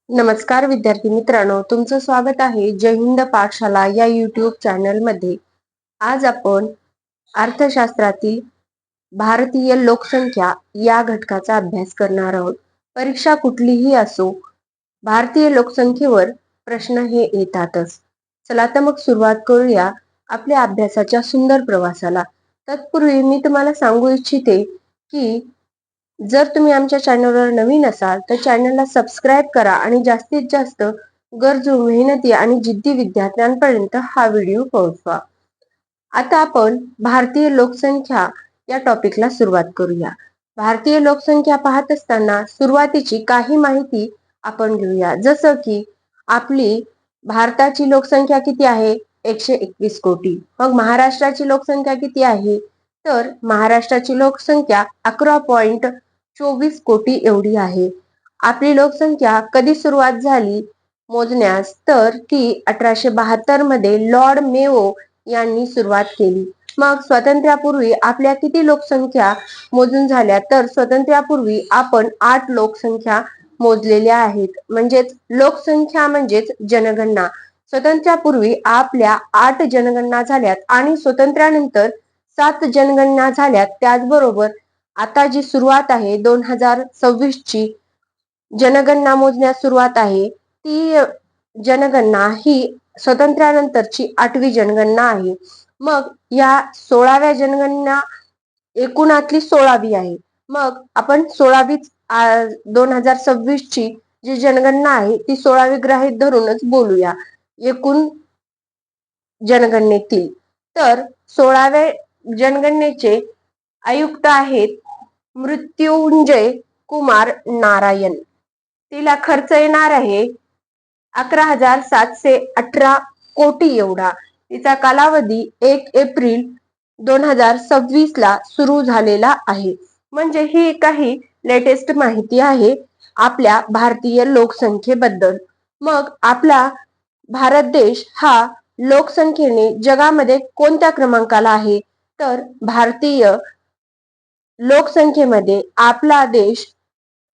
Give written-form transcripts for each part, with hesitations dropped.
नमस्कार विद्यार्थी मित्रांनो, तुमचं स्वागत आहे जय हिंद पाठशाला या युट्यूब चॅनल मध्ये। आज आपण अर्थशास्त्रातील भारतीय लोकसंख्या या घटकाचा अभ्यास करणार आहोत। परीक्षा कुठलीही असो, भारतीय लोकसंख्येवर प्रश्न हे येतातच। चला तर मग सुरुवात करूया आपल्या अभ्यासाच्या सुंदर प्रवासाला। तत्पूर्वी मी तुम्हाला सांगू इच्छिते की जर तुम्ही आमच्या चॅनलवर नवीन असाल तर चॅनलला सबस्क्राईब करा आणि जास्तीत जास्त गरजू, मेहनती आणि जिद्दी विद्यार्थ्यांपर्यंत हा व्हिडिओ पोहोचवा। आता आपण भारतीय लोकसंख्या या टॉपिकला सुरुवात करूया। भारतीय लोकसंख्या पाहत असताना सुरुवातीची काही माहिती आपण घेऊया। जसं की आपली भारताची लोकसंख्या किती आहे? 121 कोटी। मग महाराष्ट्राची लोकसंख्या किती आहे? तर महाराष्ट्राची लोकसंख्या 11.24 कोटी एवढी आहे। आपली लोकसंख्या कधी सुरुवात झाली मोजण्यास? तर ती 1872 मध्ये लॉर्ड मेयो यांनी सुरुवात केली। मग स्वातंत्र्यापूर्वी आपल्या किती लोकसंख्या मोजून झाल्या? तर स्वातंत्र्यापूर्वी आपण 8 लोकसंख्या मोजलेल्या आहेत। म्हणजेच लोकसंख्या म्हणजेच जनगणना। स्वातंत्र्यापूर्वी आपल्या 8 जनगणना झाल्यात आणि स्वातंत्र्यानंतर 7 जनगणना झाल्यात। त्याचबरोबर आता जी सुरुवात आहे 2026 ची जनगणना मोजण्यास सुरुवात आहे, ती जनगणना ही स्वातंत्र्यानंतरची 8वी जनगणना आहे। मग या 16व्या जनगणना एकूणातली 16वी आहे। मग आपण 16वी 2026 ची जी जनगणना आहे ती 16वी गृहीत धरूनच बोलूया एकूण जनगणनेतील। तर 16व्या जनगणनेचे आयुक्त आहेत मृत्युंजय कुमार नारायण। तिला खर्च येणार आहे 11,718 कोटी एवढा। तिचा कालावधी 1 एप्रिल 2026 ला सुरू झालेला आहे। म्हणजे ही काही लेटेस्ट माहिती आहे आपल्या भारतीय लोकसंख्येबद्दल। मग आपला भारत देश हा लोकसंख्येने जगामध्ये कोणत्या क्रमांकाला आहे? तर भारतीय लोकसंख्येमध्ये आपला देश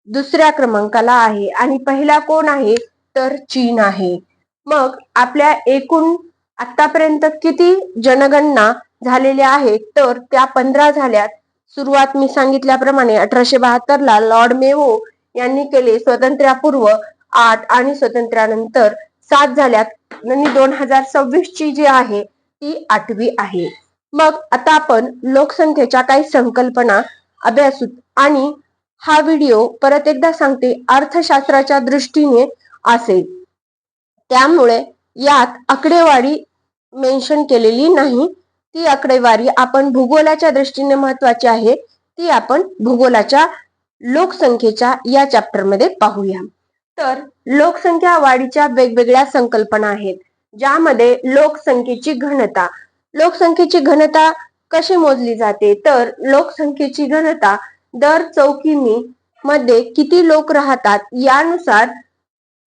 दुसऱ्या क्रमांकाला आहे आणि पहिला कोण आहे? तर चीन आहे। मग आपल्या एकूण आतापर्यंत किती जनगणना झालेल्या आहेत? तर त्या 15 झाल्यात। सुरुवात मी सांगितल्याप्रमाणे 1872 ला लॉर्ड मेयो यांनी केले। स्वातंत्र्यापूर्व 8 आणि स्वातंत्र्यानंतर 7 झाल्यात आणि 2026 ची जी आहे ती 8वी आहे। मग आता आपण लोकसंख्येच्या काही संकल्पना अभ्यासू आणि हा व्हिडिओ परत एकदा सांगते अर्थशास्त्राच्या दृष्टीने असेल, त्यामुळे यात आकडेवारी मेन्शन केलेली नाही। ती आकडेवारी आपण भूगोलाच्या दृष्टीने महत्वाची आहे, ती आपण भूगोलाच्या लोकसंख्येच्या या चॅप्टर मध्ये पाहूया। तर लोकसंख्या वाढीच्या वेगवेगळ्या संकल्पना आहेत, ज्यामध्ये लोकसंख्येची घनता। लोकसंख्येची घनता कशी मोजली जाते? तर लोकसंख्येची घनता दर चौकीनी मध्ये किती लोक राहतात यानुसार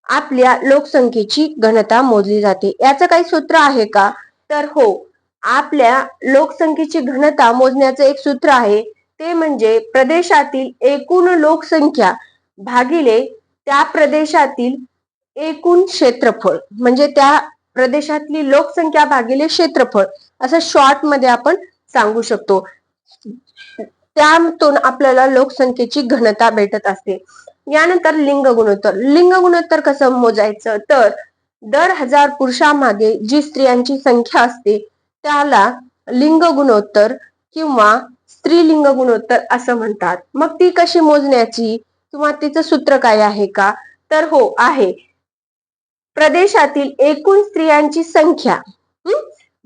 आपल्या लोकसंख्येची घनता मोजली जाते। याचं काही सूत्र आहे का? तर हो, आपल्या लोकसंख्येची घनता मोजण्याचं एक सूत्र आहे, ते म्हणजे प्रदेशातील एकूण लोकसंख्या भागिले त्या प्रदेशातील एकूण क्षेत्रफळ। म्हणजे त्या प्रदेशातली लोकसंख्या भागिले क्षेत्रफळ असं शॉर्ट मध्ये आपण सांगू शकतो। त्यातून आपल्याला लोकसंख्येची घनता भेटत असते। यानंतर लिंग गुणोत्तर। लिंग गुणोत्तर कसं मोजायचं? तर दर 1000 पुरुषांमागे जी स्त्रियांची संख्या असते त्याला लिंग गुणोत्तर किंवा स्त्रीलिंग गुणोत्तर असं म्हणतात। मग ती कशी मोजण्याची किंवा तिचं सूत्र काय आहे का? तर हो आहे, प्रदेशातील एकूण स्त्रियांची संख्या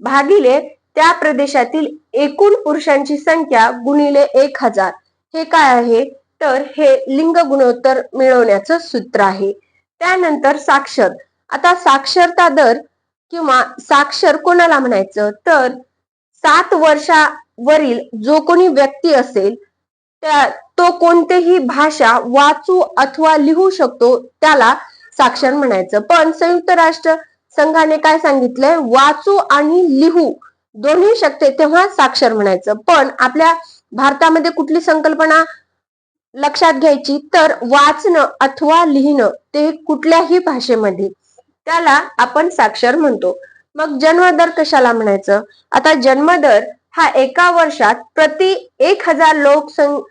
भागिले त्या प्रदेशातील एकूण पुरुषांची संख्या गुणिले 1000। हे काय आहे? तर हे लिंग गुणोत्तर मिळवण्याचं सूत्र आहे। त्यानंतर साक्षर। आता साक्षरता दर किंवा साक्षर कोणाला म्हणायचं? तर 7 वर्षावरील जो कोणी व्यक्ती असेल तो कोणतीही भाषा वाचू अथवा लिहू शकतो त्याला साक्षर म्हणायचं। पण संयुक्त राष्ट्र संघाने काय सांगितलंय? वाचू आणि लिहू दोन्ही शकते तेव्हा साक्षर म्हणायचं। पण आपल्या भारतामध्ये कुठली संकल्पना लक्षात घ्यायची, तर वाचणं अथवा लिहिणं ते कुठल्याही भाषेमध्ये त्याला आपण साक्षर म्हणतो. मग जन्मदर कशाला म्हणायचं? आता जन्मदर हा एका वर्षात प्रति 1000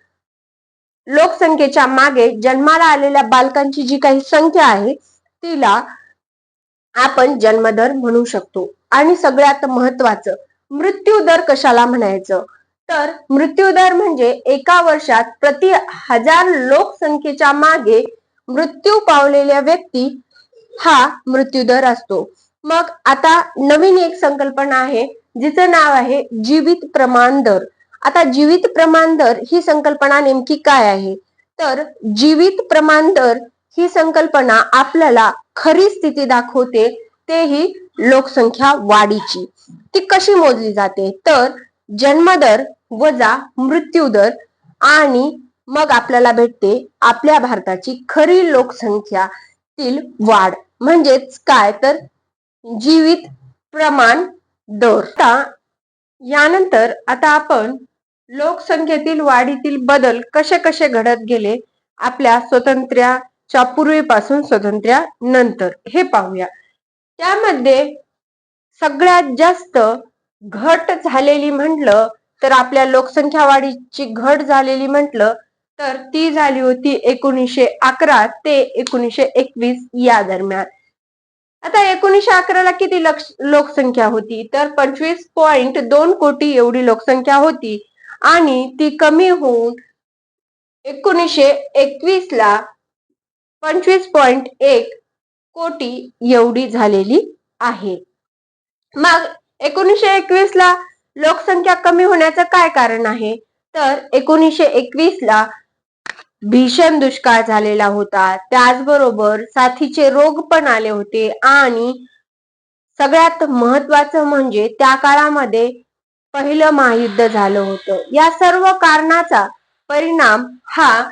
लोकसंख्येच्या मागे जन्माला आलेल्या बालकांची जी काही संख्या आहे तिला आपण जन्मदर म्हणू शकतो. आणि सगळ्यात महत्वाचं, मृत्यू दर कशाला म्हणायचं? तर मृत्यू दर म्हणजे एका वर्षात प्रति 1000 लोकसंख्येच्या मागे मृत्यू पावलेल्या व्यक्ती हा मृत्यू दर असतो. मग आता नवीन एक संकल्पना आहे जिचं नाव आहे जीवित प्रमाण दर. आता जीवित प्रमाण दर ही संकल्पना नेमकी काय आहे? तर जीवित प्रमाण दर ही संकल्पना आपल्याला खरी स्थिती दाखवते, तेही लोकसंख्या वाढीची. ती कशी मोजली जाते? तर जन्मदर वजा मृत्यू दर आणि मग आपल्याला भेटते आपल्या भारताची खरी लोकसंख्यातील वाढ. म्हणजेच काय? तर जीवित प्रमाण दर. यानंतर आता आपण लोकसंख्येतील वाढीतील बदल कसे कसे घडत गेले आपल्या स्वातंत्र्याच्या पूर्वीपासून स्वातंत्र्यानंतर हे पाहूया. त्यामध्ये सगळ्यात जास्त घट झालेली म्हटलं तर आपल्या लोकसंख्या वाढीची घट झालेली म्हटलं तर ती झाली होती 1911 ते 1921 या दरम्यान. आता 1911 ला किती लोकसंख्या होती? तर 25.2 कोटी एवढी लोकसंख्या होती आणि ती कमी होऊन 1921 ला 25.1 कोटी एवढी झालेली आहे. मग 1921 ला लोकसंख्या कमी होण्याचं काय कारण आहे? तर 1921 ला भीषण दुष्काळ झालेला होता, त्याचबरोबर साथीचे रोग पण आले होते आणि सगळ्यात महत्वाचं म्हणजे त्या काळामध्ये पहिलं महायुद्ध झालं होतं. या सर्व कारणाचा परिणाम हा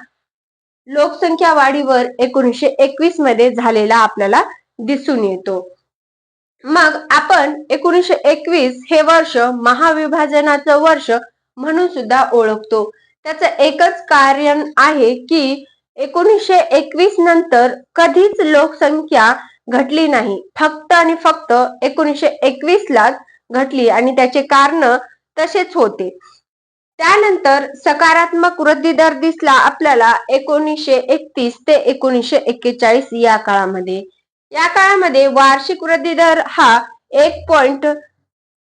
लोकसंख्या वाढीवर 1921 मध्ये झालेला आपल्याला दिसून येतो. मग आपण 1921 हे वर्ष महाविभाजनाचं वर्ष म्हणून सुद्धा ओळखतो. त्याचं एकच कारण आहे की 1921 नंतर कधीच लोकसंख्या घटली नाही, फक्त आणि फक्त 1921 लाच घटली आणि त्याचे कारण तसेच होते. त्यानंतर सकारात्मक वृद्धी दर दिसला आपल्याला 1931 ते 1941 या काळामध्ये. या काळामध्ये वार्षिक वृद्धी दर हा 1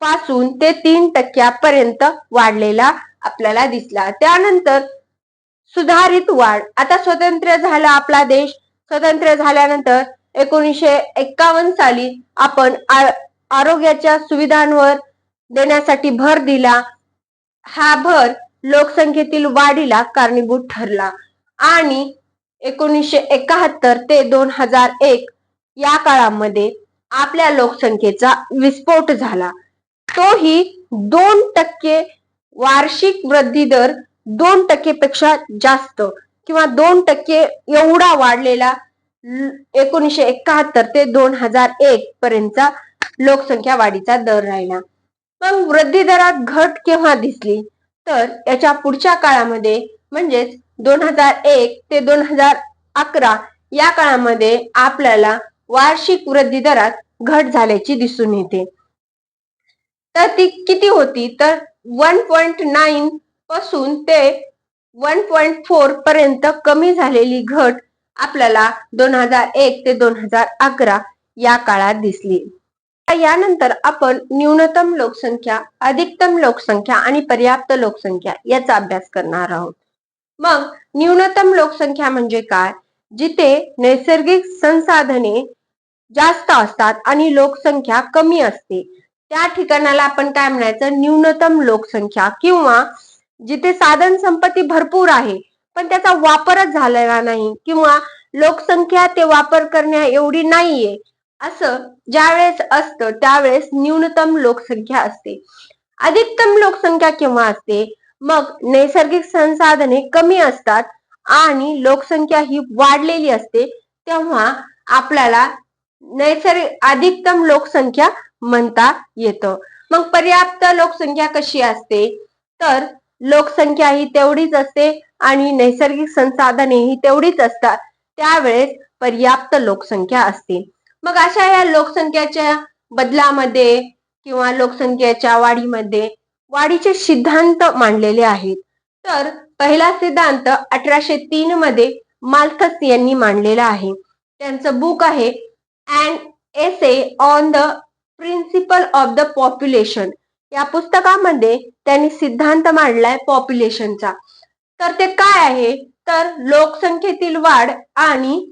पासून ते 3% वाढलेला आपल्याला दिसला. त्यानंतर सुधारित वाढ. आता स्वतंत्र झाला आपला देश. स्वतंत्र झाल्यानंतर 1951 साली आपण आरोग्याच्या सुविधांवर देण्यासाठी भर दिला. हा भर लोकसंख्येतील वाढीला कारणीभूत ठरला आणि 1971 ते 2001 या काळामध्ये आपल्या लोकसंख्येचा विस्फोट झाला. तोही 2% वार्षिक वृद्धी दर 2% पेक्षा जास्त किंवा 2% एवढा वाढलेला 1971 ते 2001 पर्यंतचा लोकसंख्या वाढीचा दर राहिला. मग वृद्धी दरात घट केव्हा दिसली? तर याच्या पुढच्या काळामध्ये म्हणजेच 2001 ते 2011 या काळामध्ये आपल्याला वार्षिक वृद्धी दरात घट झाल्याची दिसून येते. तर ती किती होती? तर 1.9 पासून ते 1.4 पर्यंत कमी झालेली घट आपल्याला 2001 ते 2011 या काळात दिसली. यानंतर आपण न्यूनतम लोकसंख्या, अधिकतम लोकसंख्या आणि पर्याप्त लोकसंख्या याचा अभ्यास करणार आहोत. मग न्यूनतम लोकसंख्या म्हणजे काय? जिथे नैसर्गिक संसाधने जास्त असतात आणि लोकसंख्या कमी असते त्या ठिकाणाला आपण काय म्हणायचं? न्यूनतम लोकसंख्या. किंवा जिथे साधन संपत्ती भरपूर आहे पण त्याचा वापरच झालेला नाही किंवा लोकसंख्या ते वापर करण्या एवढी नाहीये, असं ज्यावेळेस असतं त्यावेळेस न्यूनतम लोकसंख्या असते. अधिकतम लोकसंख्या केव्हा असते? मग नैसर्गिक संसाधने कमी असतात आणि लोकसंख्या ही वाढलेली असते, तेव्हा आपल्याला नैसर्गिक अधिकतम लोकसंख्या म्हणता येतं. मग पर्याप्त लोकसंख्या कशी असते? तर लोकसंख्या ही तेवढीच असते आणि नैसर्गिक संसाधने ही तेवढीच असतात, त्यावेळेस पर्याप्त लोकसंख्या असते. मग अशा या लोकसंख्येच्या बदलामध्ये किंवा लोकसंख्येच्या वाढीचे सिद्धांत मांडलेले आहेत. तर पहिला सिद्धांत 1803 मध्ये माल्थस यांनी मांडलेला आहे. त्यांचं बुक आहे and essay on the principle of the population. या पुस्तकामध्ये त्यांनी सिद्धांत मांडलाय पॉप्युलेशनचा. तर ते काय आहे, तर लोकसंख्येतील वाढ आणि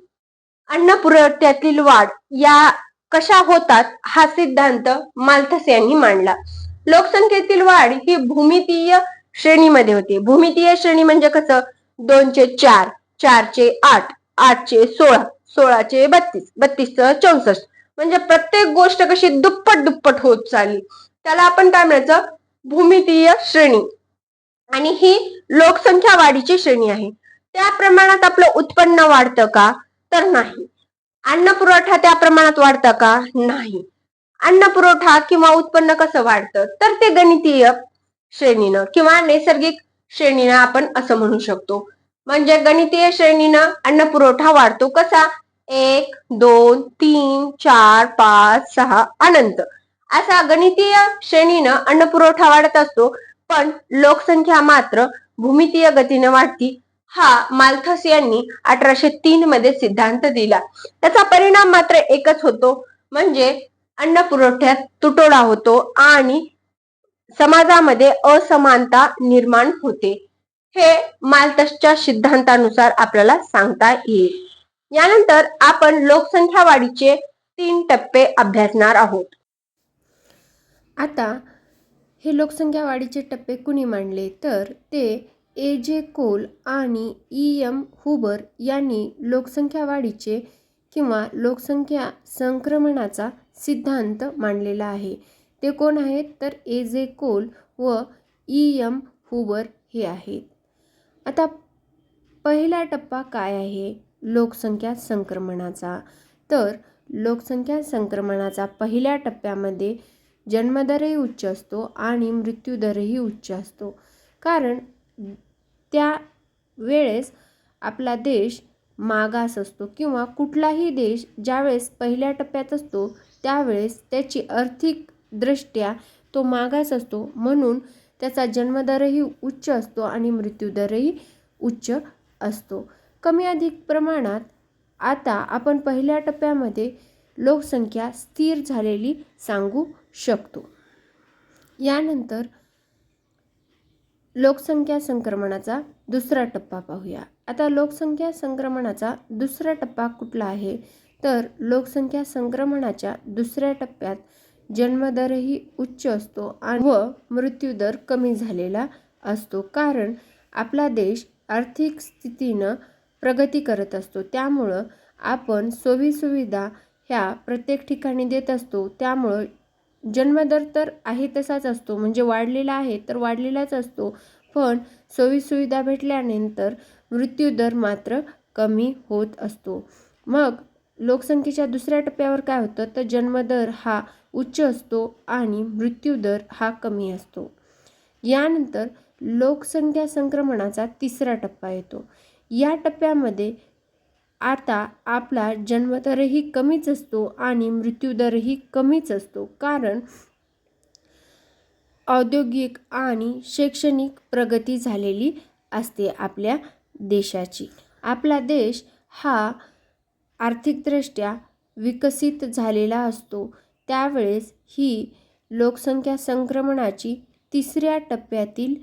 अन्न पुरवठ्यातील वाढ या कशा होतात हा सिद्धांत माल्थस यांनी मांडला. लोकसंख्येतील वाढ ही भूमितीय श्रेणीमध्ये होते. भूमितीय श्रेणी म्हणजे कसं, 2चे 4, 4चे 8, 8चे 16, 16चे 32, 32चं 64, म्हणजे प्रत्येक गोष्ट कशी दुप्पट दुप्पट होत चालली, त्याला आपण काय म्हणायचं, भूमितीय श्रेणी. आणि ही लोकसंख्या वाढीची श्रेणी आहे. त्या प्रमाणात आपलं उत्पन्न वाढतं का, तर नाही. अन्न पुरवठा त्या प्रमाणात वाढतं का, नाही. अन्न पुरवठा किंवा उत्पन्न कसं वाढतं, तर ते गणितीय श्रेणीनं किंवा नैसर्गिक श्रेणीनं आपण असं म्हणू शकतो. म्हणजे गणितीय श्रेणीनं अन्न पुरवठा वाढतो कसा, 1, 2, 3, 4, 5, 6 अनंत असा गणितीय श्रेणीनं अन्न पुरवठा वाढत असतो. पण लोकसंख्या मात्र भूमितीय गतीने वाढती, हा माल्थस यांनी 1803 मध्ये सिद्धांत दिला. त्याचा परिणाम मात्र एकच होतो, म्हणजे अन्न पुरवठ्यात तुटवडा होतो आणि समाजामध्ये असमानता निर्माण होते. हे माल्थसच्या सिद्धांतानुसार आपल्याला सांगता येईल. यानंतर आपण लोकसंख्या वाढीचे 3 टप्पे अभ्यासणार आहोत. आता हे लोकसंख्या वाढीचे टप्पे कुणी मांडले, तर ते ए.जे. कोल आणि ई.एम. हुबर यांनी लोकसंख्या वाढीचे किंवा लोकसंख्या संक्रमणाचा सिद्धांत मांडलेला आहे. ते कोण आहेत, तर ए.जे. कोल व ई.एम. हुबर हे आहेत. आता पहिला टप्पा काय आहे लोकसंख्या संक्रमणाचा, तर लोकसंख्या संक्रमणाचा पहिल्या टप्प्यामध्ये जन्मदरही उच्च असतो आणि मृत्यूदरही उच्च असतो. कारण त्या वेळेस आपला देश मागास असतो किंवा कुठलाही देश ज्यावेळेस पहिल्या टप्प्यात असतो त्यावेळेस त्याची आर्थिकदृष्ट्या तो मागास असतो, म्हणून त्याचा जन्मदरही उच्च असतो आणि मृत्यूदरही उच्च असतो. कमी अधिक प्रमाणात आता आपण पहिल्या टप्प्यामध्ये लोकसंख्या स्थिर झालेली सांगू शकतो. यानंतर लोकसंख्या संक्रमणाचा दुसरा टप्पा पाहूया. आता लोकसंख्या संक्रमणाचा दुसरा टप्पा कुठला आहे, तर लोकसंख्या संक्रमणाच्या दुसऱ्या टप्प्यात जन्मदरही उच्च असतो व मृत्यूदर कमी झालेला असतो. कारण आपला देश आर्थिक स्थितीनं प्रगती करत असतो, त्यामुळं आपण सोयीसुविधा ह्या प्रत्येक ठिकाणी देत असतो. त्यामुळं जन्मदर तर आहे तसाच असतो, म्हणजे वाढलेला आहे तर वाढलेलाच असतो, पण सोयीसुविधा भेटल्यानंतर मृत्यूदर मात्र कमी होत असतो. मग लोकसंख्येच्या दुसऱ्या टप्प्यावर काय होतं, तर जन्मदर हा उच्च असतो आणि मृत्यूदर हा कमी असतो. यानंतर लोकसंख्या संक्रमणाचा तिसरा टप्पा येतो. या टप्प्यामध्ये आता आपला जन्मदरही कमीच असतो आणि मृत्यूदरही कमीच असतो. कारण औद्योगिक आणि शैक्षणिक प्रगती झालेली असते आपल्या देशाची. आपला देश हा आर्थिकदृष्ट्या विकसित झालेला असतो. त्यावेळेस ही लोकसंख्या संक्रमणाची तिसऱ्या टप्प्यातील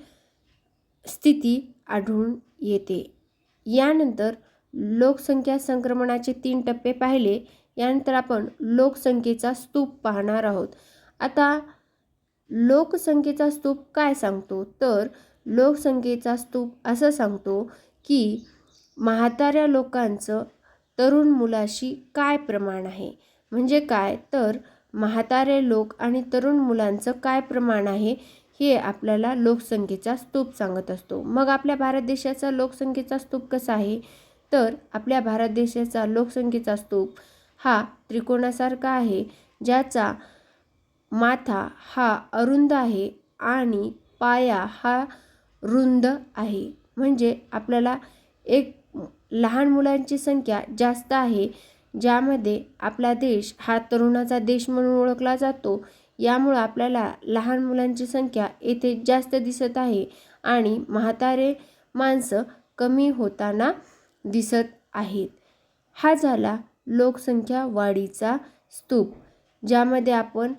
स्थिती आढळून येते. यानंतर लोकसंख्या संक्रमणाचे 3 टप्पे पाहिले. यानंतर आपण लोकसंख्येचा स्तूप पाहणार आहोत. आता लोकसंख्येचा स्तूप काय सांगतो, तर लोकसंख्येचा स्तूप असं सांगतो की म्हाताऱ्या लोकांचं तरुण मुलाशी काय प्रमाण आहे. म्हणजे काय, तर म्हातारे लोक आणि तरुण मुलांचं काय प्रमाण आहे हे आपल्याला लोकसंख्येचा स्तूप सांगत असतो. मग आपल्या भारत देशाचा लोकसंख्येचा स्तूप कसा आहे, तर आपल्या भारत देशाचा लोकसंख्येचा स्तूप हा त्रिकोणासारखा आहे, ज्याचा माथा हा अरुंद आहे आणि पाया हा रुंद आहे. म्हणजे आपल्याला एक लहान मुलांची संख्या जास्त आहे, ज्यामध्ये आपला देश हा तरुणाचा देश म्हणून ओळखला जातो. यामुळे आपल्याला लहान मुलांची संख्या येथे जास्त दिसत आहे आणि म्हातारे माणसं कमी होताना दिसत आहेत. हा झाला लोकसंख्या वाढीचा स्तूप, ज्यामध्ये आपण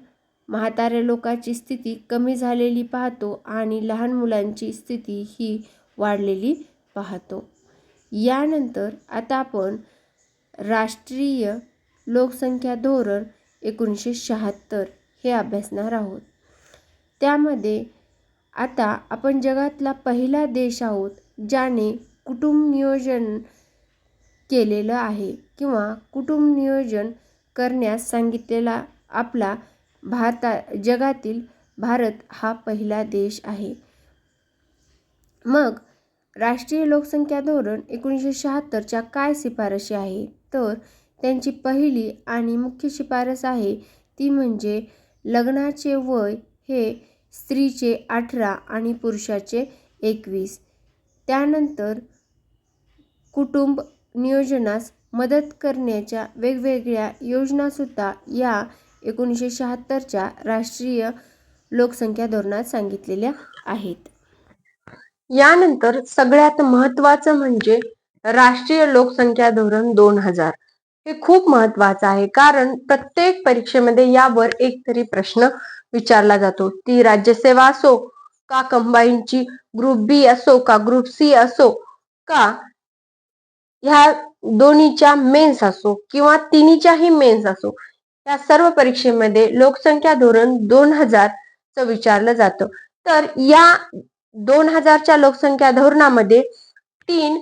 म्हाताऱ्या लोकांची स्थिती कमी झालेली पाहतो आणि लहान मुलांची स्थिती ही वाढलेली पाहतो. यानंतर आता आपण राष्ट्रीय लोकसंख्या धोरण 1976 हे अभ्यासणार आहोत. त्यामध्ये आता आपण जगातला पहिला देश आहोत ज्याने कुटुंब नियोजन केलेलं आहे किंवा कुटुंब नियोजन करण्यास सांगितलेला आपला जगातील भारत हा पहिला देश आहे. मग राष्ट्रीय लोकसंख्या धोरण 1976च्या काय शिफारशी आहे, तर त्यांची पहिली आणि मुख्य शिफारस आहे ती म्हणजे लग्नाचे वय हे स्त्रीचे 18 आणि पुरुषाचे 21. त्यानंतर कुटुंब नियोजनास मदत करण्याच्या वेगवेगळ्या योजनासुद्धा या 1976च्या राष्ट्रीय लोकसंख्या धोरणात सांगितलेल्या आहेत. यानंतर सगळ्यात महत्त्वाचं म्हणजे राष्ट्रीय लोकसंख्या धोरण 2000. हे खूप महत्त्वाचं आहे, कारण प्रत्येक परीक्षेमध्ये यावर एक तरी प्रश्न विचारला जातो. ती राज्यसेवा असो का कंबाईनची ग्रुप बी असो का ग्रुप सी असो का ह्या दोन्हीच्या मेन्स असो किंवा तिन्हीच्याही मेन्स असो, या सर्व परीक्षेमध्ये लोकसंख्या धोरण 2000चं विचारलं जातं. तर या 2000च्या लोकसंख्या धोरणामध्ये 3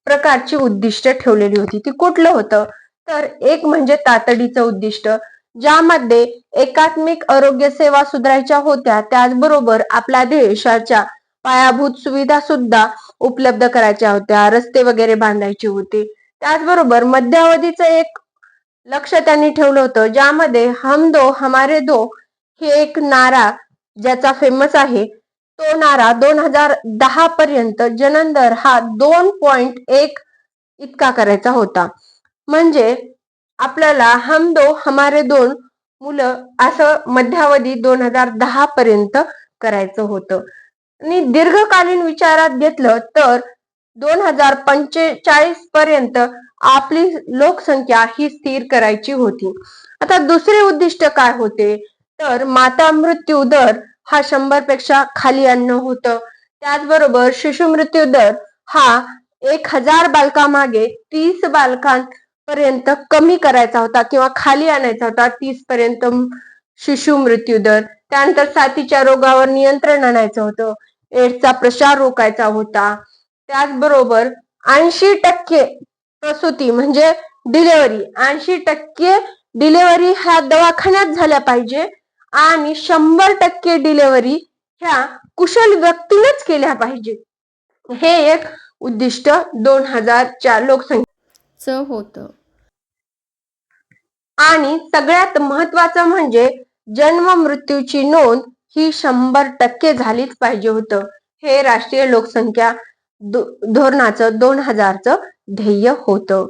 प्रकारची उद्दिष्ट ठेवलेली होती. ती कुठलं होतं, तर एक म्हणजे तातडीचं उद्दिष्ट, ज्यामध्ये एकात्मिक आरोग्य सेवा सुधारायच्या होत्या, त्याचबरोबर आपल्या देशाच्या पायाभूत सुविधा सुद्धा उपलब्ध करायच्या होत्या, रस्ते वगैरे बांधायचे होते. त्याचबरोबर मध्यावधीचं एक लक्ष त्यांनी ठेवलं होतं, ज्यामध्ये हम दो हमारे दो हे एक नारा ज्याचा फेमस आहे, तो नारा 2010 पर्यंत जनन दर हा 2.1 इतका करायचा होता. म्हणजे आपल्याला हम दो हमारे दोन मुलं असं मध्यावधी 2010 पर्यंत करायचं होतं. आणि दीर्घकालीन विचारात घेतलं तर 2045 पर्यंत आपली लोकसंख्या ही स्थिर करायची होती. आता दुसरे उद्दिष्ट काय होते, तर माता मृत्यू दर हा 100 पेक्षा खाली आणणं होतं. त्याचबरोबर शिशु मृत्यू दर हा 1000 बालकामागे 30 बालकांपर्यंत कमी करायचा होता किंवा खाली आणायचा होता, 30 पर्यंत शिशु मृत्यू दर. त्यानंतर साथीच्या रोगावर नियंत्रण आणायचं होतं, एड्सचा प्रसार रोखायचा होता. त्याचबरोबर 80% प्रसूती म्हणजे डिलेव्हरी, 80% डिलेव्हरी ह्या दवाखान्यात झाल्या पाहिजे आणि 100% डिलेव्हरी ह्या कुशल व्यक्तीनेच केल्या पाहिजे. हे एक उद्दिष्ट 2000च्या लोकसंख्येचं होतं. आणि सगळ्यात महत्वाचं म्हणजे जन्म मृत्यूची नोंद ही 100% झालीच पाहिजे होतं. हे राष्ट्रीय लोकसंख्या धोरणाचं 2000चं ध्येय होतं.